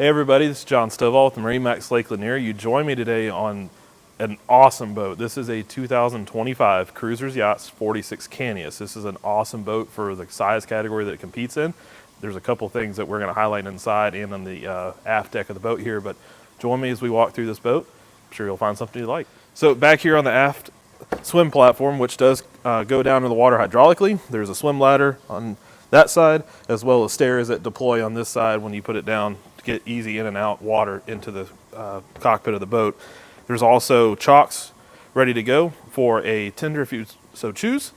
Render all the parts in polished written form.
Hey everybody, this is John Stovall with the MarineMax Lake Lanier. You join me today on an awesome boat. This is a 2025 Cruisers Yachts 46 Cantius. This is an awesome boat for the size category that it competes in. There's a couple things that we're going to highlight inside and on the aft deck of the boat here, but join me as we walk through this boat. I'm sure you'll find something you like. So back here on the aft swim platform, which does go down to the water hydraulically, there's a swim ladder on that side, as well as stairs that deploy on this side when you put it down to get easy in and out water into the cockpit of the boat. There's also chocks ready to go for a tender if you so choose.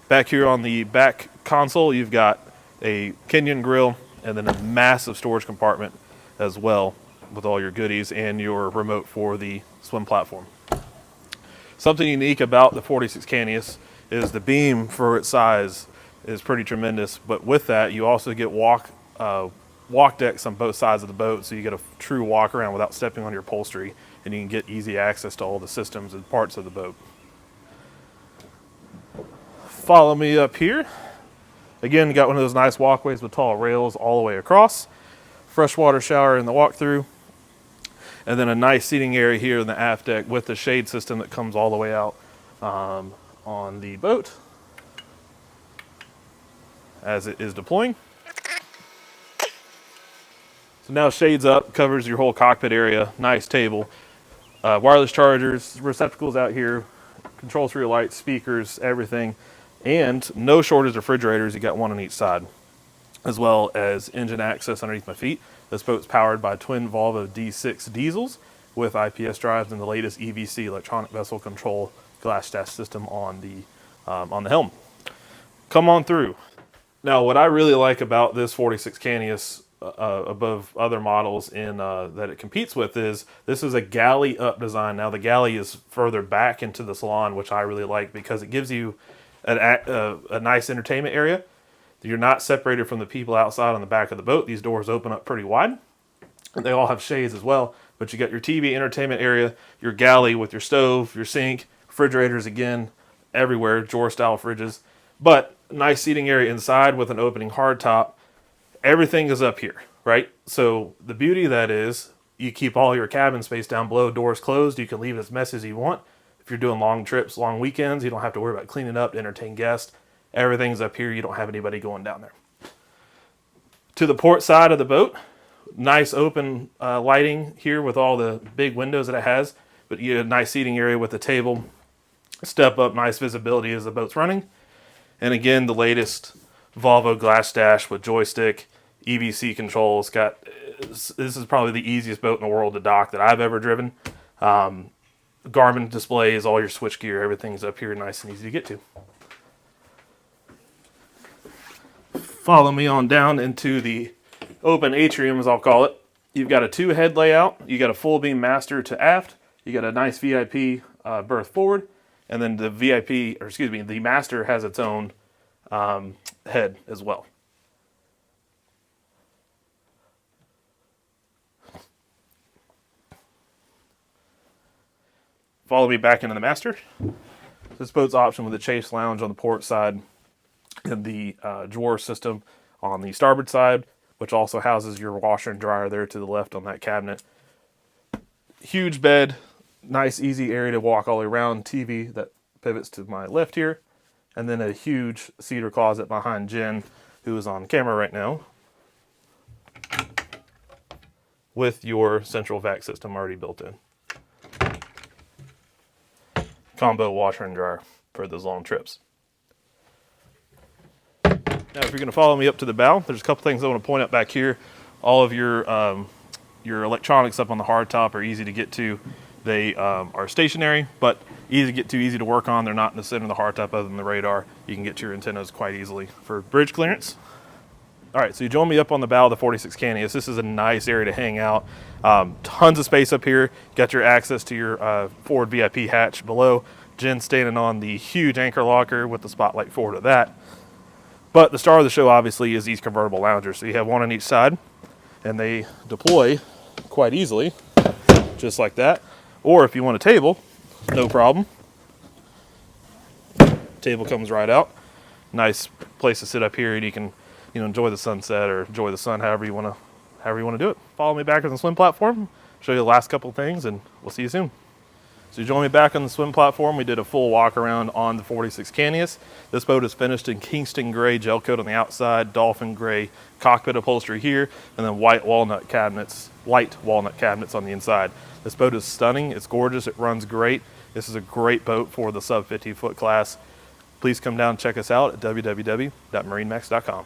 Back here on the back console, you've got a Kenyan grill and then a massive storage compartment as well with all your goodies and your remote for the swim platform. Something unique about the 46 Cantius is the beam for its size is pretty tremendous, but with that you also get walk decks on both sides of the boat, so you get a true walk around without stepping on your upholstery, and you can get easy access to all the systems and parts of the boat. Follow me up here. Again, you got one of those nice walkways with tall rails all the way across. Freshwater shower in the walkthrough, and then a nice seating area here in the aft deck with the shade system that comes all the way out on the boat as it is deploying. So now shades up, covers your whole cockpit area, nice table. Wireless chargers, receptacles out here, controls for your lights, speakers, everything. And no shortage of refrigerators, you got one on each side. As well as engine access underneath my feet. This boat's powered by twin Volvo D6 diesels with IPS drives and the latest EVC, electronic vessel control glass dash system on the helm. Come on through. Now, what I really like about this 46 Cantius above other models in that it competes with is this is a galley up design. Now, the galley is further back into the Salon, which I really like because it gives you a nice entertainment area. You're not separated from the people outside on the back of the boat. These doors open up pretty wide. And they all have shades as well, but you got your TV entertainment area, your galley with your stove, your sink, refrigerators again, everywhere, drawer style fridges. But nice seating area inside with an opening hard top. Everything is up here, right? So the beauty of that is you keep all your cabin space down below, doors closed. You can leave it as messy as you want. If you're doing long trips, long weekends, you don't have to worry about cleaning up to entertain guests. Everything's up here. You don't have anybody going down there. To the port side of the boat, nice open lighting here with all the big windows that it has, but you have a nice seating area with a table. Step up, nice visibility as the boat's running. And again, the latest Volvo glass dash with joystick, EVC controls. This is probably the easiest boat in the world to dock that I've ever driven. Garmin displays, all your switch gear, everything's up here nice and easy to get to. Follow me on down into the open atrium, as I'll call it. You've got a two head layout. You got a full beam master to aft. You got a nice VIP berth forward, and then the master has its own head as well. Follow me back into the master. This boat's option with the chase lounge on the port side and the drawer system on the starboard side, which also houses your washer and dryer there to the left on that cabinet. Huge bed, nice easy area to walk all the way around, TV that pivots to my left here, and then a huge cedar closet behind Jen, who is on camera right now, with your central vac system already built in. Combo washer and dryer for those long trips. Now, if you're going to follow me up to the bow, there's a couple things I want to point out back here. All of your electronics up on the hardtop are easy to get to. They are stationary, but easy to get to, easy to work on. They're not in the center of the hardtop other than the radar. You can get to your antennas quite easily for bridge clearance. All right, so you join me up on the bow of the 46 Cantius. This is a nice area to hang out. Tons of space up here. Got your access to your forward VIP hatch below. Jen standing on the huge anchor locker with the spotlight forward of that. But the star of the show, obviously, is these convertible loungers. So you have one on each side, and they deploy quite easily, just like that. Or if you want a table, no problem. Table comes right out. Nice place to sit up here, and you can enjoy the sunset or enjoy the sun however you want to however you want to do it. Follow me back on the swim platform, show you the last couple things, and we'll see you soon. So you join me back on the swim platform. We did a full walk around on the 46 Cantius. This boat is finished in Kingston gray gel coat on the outside, dolphin gray cockpit upholstery here, and then light walnut cabinets on the inside. This boat is stunning. It's gorgeous. It runs great. This is a great boat for the sub 50 foot class. Please come down and check us out at www.marinemax.com.